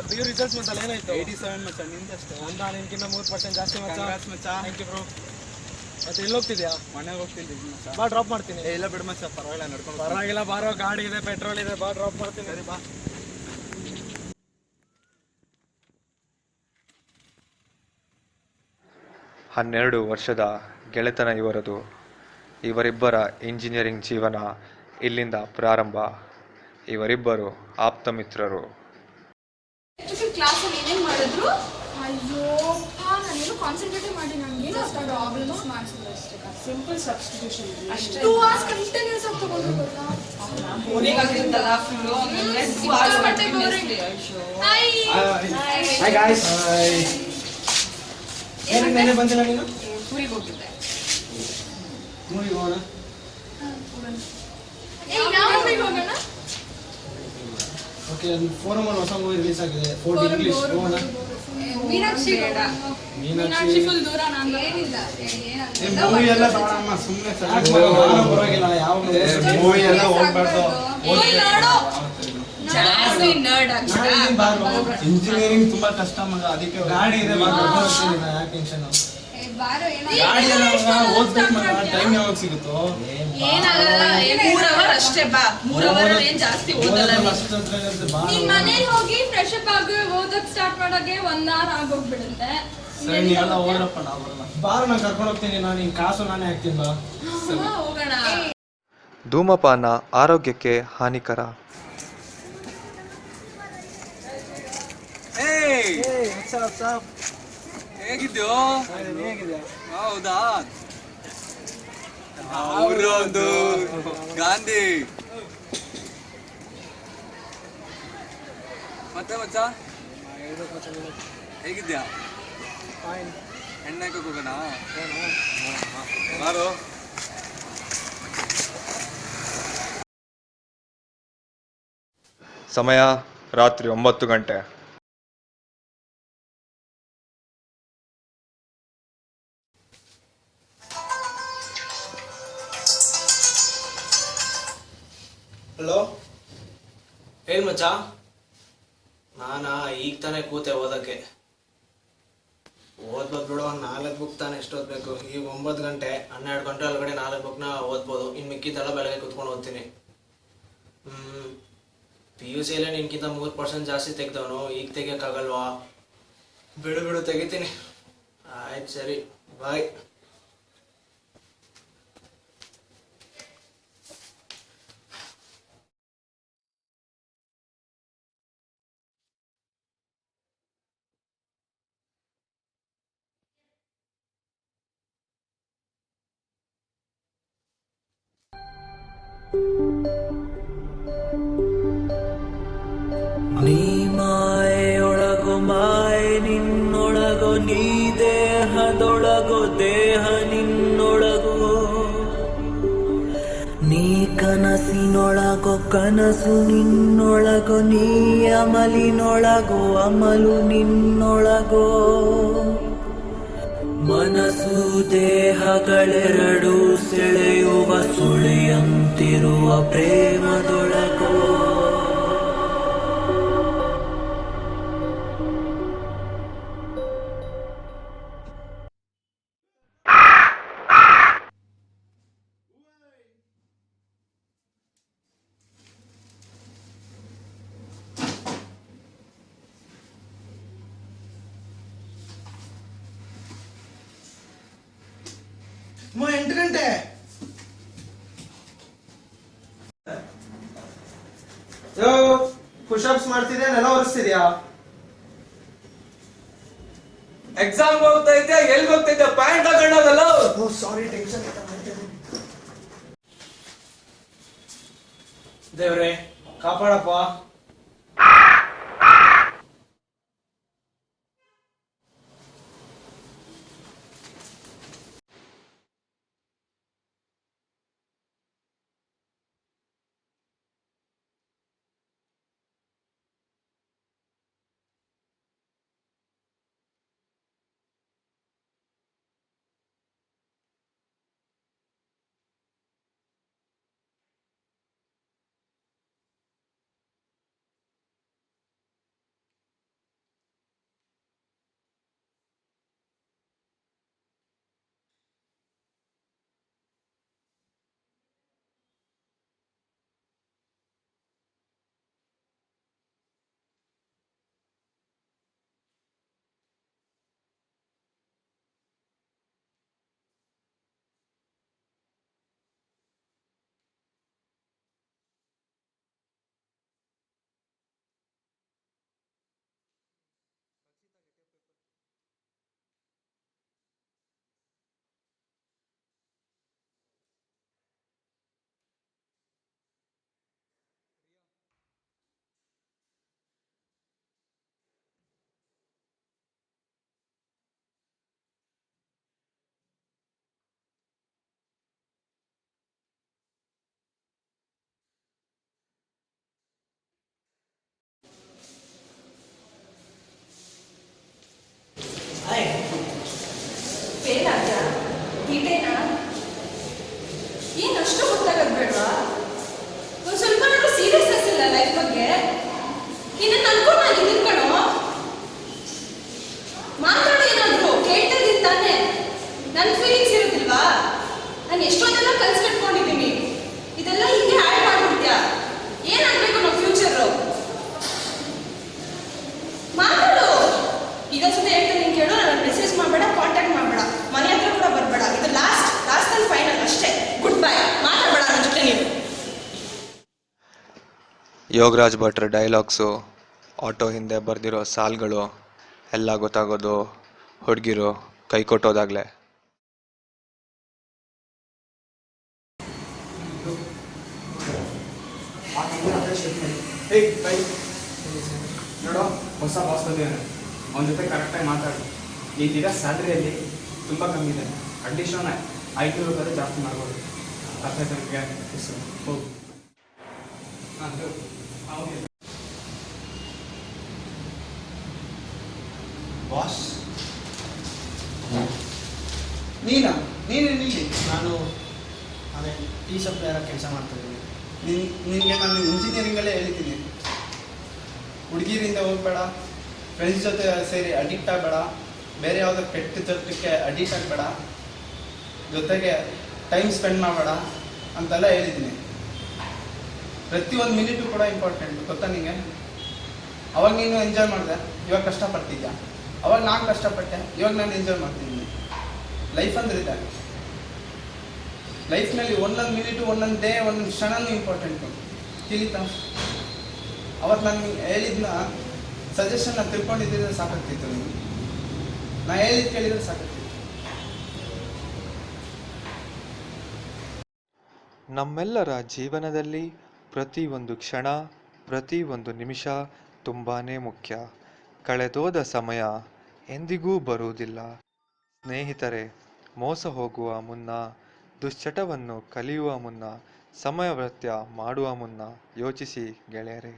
Pure results ಮಚ್ಚಲ್ಲ ಏನಾಯ್ತು? 87 ಮಚ್ಚ, ನಿಂದಷ್ಟು ನಂದ ನಿನ್ಕಿಂತ 3% ಜಾಸ್ತಿ ಮಚ್ಚ. ಮಚ್ಚ. Thank you bro. ಮತ್ತೆ ಎಲ್ಲಿ ಹೋಗ್ತಿದ್ಯಾ? ಮನೆಗೆ ಹೋಗ್ತಿದ್ದೀನಿ ಮಚ್ಚ. ಬಾ ಡ್ರಾಪ್ ಮಾಡ್ತೀನಿ. ಇಲ್ಲ ಬಿಡು ಮಚ್ಚ, ಪರವಾಗಿಲ್ಲ, ನಡ್ಕೊಂಡು. ಪರವಾಗಿಲ್ಲ ಬಾರೋ, ಗಾಡಿ ಇದೆ, ಪೆಟ್ರೋಲ್ ಇದೆ, ಬಾ ಡ್ರಾಪ್ ಮಾಡ್ತೀನಿ. ಸರಿ ಬಾ. ಹನ್ನೆರಡು ವರ್ಷದ ಗೆಳೆತನ ಇವರದು. ಇವರಿಬ್ಬರ ಇಂಜಿನಿಯರಿಂಗ್ ಜೀವನ ಇಲ್ಲಿಂದ ಪ್ರಾರಂಭ. ಇವರಿಬ್ಬರು ಆಪ್ತ ಮಿತ್ರರು. ಕ್ಲಾಸಲ್ಲಿ ಏನೇನು ಮಾಡಿದ್ರು? ಅಯ್ಯೋ ನಾನೇನು ಕಾನ್ಸಂಟ್ರೇಟ್ ಮಾಡಿ ನನಗೆ ಪ್ರಾಬ್ಲಮ್ಸ್ ಮಾಡಿಸಿದ್ರು ಅಷ್ಟೇ. ಸಿಂಪಲ್ ಸಬ್ಸ್ಟಿಟ್ಯೂಷನ್ ಅಷ್ಟೇ. 2 hours ಕಂಟಿನ್ಯೂಸ್ ಆಗಿ ತಗೊಂಡ್ರು ಗೊತ್ತಾ? ಬೋರಿಂಗ್ ಆಗಿತ್ತಲ್ಲ ಫುಲ್. Hi guys. ಏನೇ ಬಂದಿಲ್ಲ ನೀನು? ಊರಿಗೆ ಹೋಗಿದ್ದೆ. ಮೂವಿಗೆ ಹೋಗೋಣ. ಯಾವ ಮೂವಿಗೆ ಹೋಗೋಣ? ಓಕೆ, ಫೋರಮ್ ಅಲ್ಲಿ ಹೊಸ ಮೂವಿ ರಿಲೀಸ್ ಆಗಿದೆ, ಫೋರ್ಡ್ ಇಂಗ್ಲಿಷ್. ಹೋಗೋಣ. ಮೀನಾಕ್ಷಿ ಬೇಡ. ಮೀನಾಕ್ಷಿ ಫುಲ್ ದೂರ. ನಾನು ಏನಿಲ್ಲ, ಮೂವಿ ಎಲ್ಲ ನೋಡಮ್ಮ, ಸುಮ್ಮನೆ ಪರವಾಗಿಲ್ಲ. ಯಾವ ಮೂವಿ ಎಲ್ಲ ಹೋಗ್ಬಾರ್ದು. ಇಂಜಿನಿಯರಿಂಗ್ ತುಂಬಾ ಕಷ್ಟ ಮಗ, ಅದಕ್ಕೆ ಗಾಡಿ ಇದೆ. ಯಾಕೆ ಟೆನ್ಷನ್? ಗಾಡಿ ಎಲ್ಲ ಓದ್ಬೇಕು ಮಗ, ಟೈಮ್ ಯಾವಾಗ ಸಿಗುತ್ತೋ? ಏನಾಗಲ್ಲ, 3 hour ಅಷ್ಟೇ ಬಾ. 3 hour ಏನ್ ಜಾಸ್ತಿ ಓದಲ್ಲ. ನೀನ್ ಮನೇಲಿ ಹೋಗಿ ಫ್ರೆಶ್ ಅಪ್ ಆಗಿ ಓದಕ್ ಸ್ಟಾರ್ಟ್ ಮಾಡೋಕೆ 1 hour ಆಗೋಗ್ಬಿಡುತ್ತೆ. ಸರಿ ಎಲ್ಲ ಹೋಗ್ರಪ್ಪ, ನಾವು ಬರಲ್ಲ. ಬಾರು, ನಾನು ಕರ್ಕೊಂಡು ಹೋಗ್ತೀನಿ. ನಾನು ನಿನ್ ಕಾಸು ನಾನೇ ಹಾಕ್ತೀನಿ ಬಾ. ಹೋಗೋಣ. ಧೂಮಪಾನ ಆರೋಗ್ಯಕ್ಕೆ ಹಾನಿಕರ. ಹೇಗಿದ್ಯೋ? ಹೌದಾ? ಒಂದು ಗಾಂಧಿ ಮತ್ತೆ ಮಚ್ಚ, ಹೇಗಿದ್ಯಾ? ಎಣ್ಣೆ ಹಾಕಕ್ ಹೋಗೋಣ? ಬಾರು. ಸಮಯ ರಾತ್ರಿ 9 ಗಂಟೆ. ಹಲೋ, ಹೇಳಿ ಮಚ್ಚ. ನಾನಾ ಈಗ ತಾನೇ ಕೂತೆ ಓದಕ್ಕೆ. ಓದ್ಬೋದು ಬಿಡು, 4 ಬುಕ್ ತಾನೆ ಎಷ್ಟು ಓದ್ಬೇಕು? ಈಗ 9 ಗಂಟೆ, 12 ಗಂಟೆ ಒಳಗಡೆ 4 ಬುಕ್ನ ಓದ್ಬೋದು. ಇನ್ನು ಮಿಕ್ಕಿದ್ದೆಲ್ಲ ಬೆಳಗ್ಗೆ ಕೂತ್ಕೊಂಡು ಓದ್ತೀನಿ. PUC ಅಲ್ಲೇ ನಿನ್ಕಿಂತ 3% ಜಾಸ್ತಿ ತೆಗ್ದವನು, ಈಗ ತೆಗಿಯೋಕ್ಕಾಗಲ್ವಾ? ಬಿಡು ತೆಗಿತೀನಿ. ಆಯ್ತು, ಸರಿ, ಬಾಯ್. ನೀ ಮಾಯೆಯೊಳಗೋ ಮಾಯೆ ನಿನ್ನೊಳಗೋ, ನೀ ದೇಹದೊಳಗೋ ದೇಹ ನಿನ್ನೊಳಗೋ, ನೀ ಕನಸಿನೊಳಗೋ ಕನಸು ನಿನ್ನೊಳಗೋ, ನೀ ಅಮಲಿನೊಳಗೋ ಅಮಲು ನಿನ್ನೊಳಗೋ. ಮನಸ್ಸು ದೇಹಗಳೆರಡು ಸೆಳೆಯುವ ಸುಳಿಯಂತಿರುವ ಪ್ರೇಮದೊಳಗೋ. 8 ಗಂಟೆ. ಯೋ ಪುಷಪ್ಸ್ ಮಾಡ್ತಿದ್ಯಾ ನೆಲ ಒರೆಸ್ತಿದ್ಯಾ? ಎಕ್ಸಾಮ್ ಹೋಗ್ತಾ ಇದ್ದೆ, ಎಲ್ಲಿ ಹೋಗ್ತಾ ಇದ್ದೆ? ಪ್ಯಾಂಟ್ ಹಾಕೊಂಡೋಗಲ್ಲ. ಸಾರಿ, ಟೆನ್ಷನ್ ದೇವ್ರೆ ಕಾಪಾಡಪ್ಪ. ಫೇಲ್ ಆದ್ಯಾ? ಇದೇನಾ? ಏನಷ್ಟು ಗೊತ್ತಾಗದ್ ಬೇಡವಾ? ಒಂದು ಸ್ವಲ್ಪ ಸೀರಿಯಸ್ನೆಸ್ ಇಲ್ಲ ಲೈಫ್ ಬಗ್ಗೆ. ಇದನ್ನ ಅನ್ಕೊಂಡು ನಾನು ಇದನ್ ಕಣೋ ಮಾತಾಡೋ, ಏನಾದ್ರು ಕೇಳ್ತಾ ಇದ್ದೀನಿ ತಾನೆ. ನನ್ನ ಫೀಲಿಂಗ್ಸ್ ಇರೋದಿಲ್ವಾ? ನಾನು ಎಷ್ಟೊಂದೆಲ್ಲ ಕಲ್ಸ್ ಕಟ್ಕೊಂಡಿದ್ದೀನಿ, ಇದೆಲ್ಲ ಹೀಗೆ ಆ್ಯಡ್ ಮಾಡ್ಬಿಡ್ತೀಯಾ? ಏನಾಗಬೇಕು ನಮ್ಮ ಫ್ಯೂಚರು? ಮಾತಾಡು. ಇದೊಂದ್ಸತಿ ಹೇಳ್ತೀನಿ, ನೀನು ಕೇಳು. ನಾನು ಮೆಸೇಜ್ ಮಾಡಬೇಡ, ಕಾಂಟ್ಯಾಕ್ಟ್ ಮಾಡಬೇಡ, ಮನೆ ಹತ್ರ ಕೂಡ ಬರಬೇಡ. ಇದು ಲಾಸ್ಟ್ ಅಂಡ್ ಫೈನಲ್ ಅಷ್ಟೇ. Good bye. ಮಾತಾಡಬೇಡ ನನ್ನ ಜೊತೆ ನೀನು. ಯೋಗರಾಜ್ ಭಟ್ರ ಡೈಲಾಗ್ಸು, ಆಟೋ ಹಿಂದೆ ಬರೆದಿರೋ ಸಾಲ್ಗಳು ಎಲ್ಲ ಗೊತ್ತಾಗೋದು ಹುಡುಗಿರು ಕೈ ಕೊಟ್ಟೋದಾಗಲೇ. ನೋಡೋ, ಹೊಸ ಬಾಸ್ ಬಂದಿದ್ದಾನೆ, ಅವನ ಜೊತೆ ಕರೆಕ್ಟಾಗಿ ಮಾತಾಡು. ಈಗಿರೋ ಸ್ಯಾಲ್ರಿಯಲ್ಲಿ ತುಂಬ ಕಮ್ಮಿ ಇದೆ. ಅಡ್ಡಿಷನ್ 500 ರೂಪಾಯಿ ಜಾಸ್ತಿ ಮಾಡ್ಬೋದು. ಅರ್ಥ ಆಯ್ತು ನನಗೆ? ಹೋಗು. ಬಾಸ್, ನೀನೇನಿಲ್ಲಿ? ನಾನು ಅದೇ ಟೀ ಸಪ್ಲೈಯರ್ ಕೆಲಸ ಮಾಡ್ತಿದ್ದೀನಿ. ನಿನಗೆ ನಾನು ಇಂಜಿನಿಯರಿಂಗಲ್ಲೇ ಹೇಳಿದ್ದೀನಿ, ಹುಡುಗಿರಿಂದ ಹೋಗ್ಬೇಡ, ಫ್ರೆಂಡ್ಸ್ ಜೊತೆ ಸೇರಿ ಅಡಿಕ್ಟ್ ಆಗಬೇಡ, ಬೇರೆ ಯಾವುದೋ ಕೆಟ್ಟ ಚಟಕ್ಕೆ ಅಡಿಕ್ಟ್ ಆಗಬೇಡ, ಜೊತೆಗೆ ಟೈಮ್ ಸ್ಪೆಂಡ್ ಮಾಡಬೇಡ ಅಂತೆಲ್ಲ ಹೇಳಿದ್ದೀನಿ. ಪ್ರತಿಯೊಂದು ಮಿನಿಟು ಕೂಡ ಇಂಪಾರ್ಟೆಂಟ್, ಗೊತ್ತಾ ನಿಮಗೆ? ಅವಾಗ ನೀನು ಎಂಜಾಯ್ ಮಾಡಿದೆ, ಇವಾಗ ಕಷ್ಟಪಡ್ತಿದ್ಯಾ. ಅವಾಗ ನಾನು ಕಷ್ಟಪಟ್ಟೆ, ಇವಾಗ ನಾನು ಎಂಜಾಯ್ ಮಾಡ್ತಿದ್ದೀನಿ. ಲೈಫ್ ಅಂದ್ರೆ ಇದೆ. ಲೈಫ್ನಲ್ಲಿ ಒಂದೊಂದು ಮಿನಿಟು, ಒಂದೊಂದು ಡೇ, ಒಂದೊಂದು ಕ್ಷಣನೂ ಇಂಪಾರ್ಟೆಂಟು. ತಿಳಿತಾ? ಅವತ್ತು ನಾನು ಹೇಳಿದ್ನ ಸಜೆಷನ್ನ ತಿಳ್ಕೊಂಡಿದ್ದರೆ ಸಾಕಾಗ್ತಿತ್ತು. ನೀವು ನಾ ಹೇಳಿದ್ದು ಕೇಳಿದರೆ ಸಾಕಾಗ್ತಿತ್ತು. ನಮ್ಮೆಲ್ಲರ ಜೀವನದಲ್ಲಿ ಪ್ರತಿಯೊಂದು ಕ್ಷಣ, ಪ್ರತಿಯೊಂದು ನಿಮಿಷ ತುಂಬಾ ಮುಖ್ಯ. ಕಳೆದೋದ ಸಮಯ ಎಂದಿಗೂ ಬರುವುದಿಲ್ಲ. ಸ್ನೇಹಿತರೆ, ಮೋಸ ಹೋಗುವ ಮುನ್ನ, ದುಶ್ಚಟವನ್ನು ಕಲಿಯುವ ಮುನ್ನ, ಸಮಯ ವ್ಯರ್ಥ ಮಾಡುವ ಮುನ್ನ ಯೋಚಿಸಿ ಗೆಳೆಯರೇ.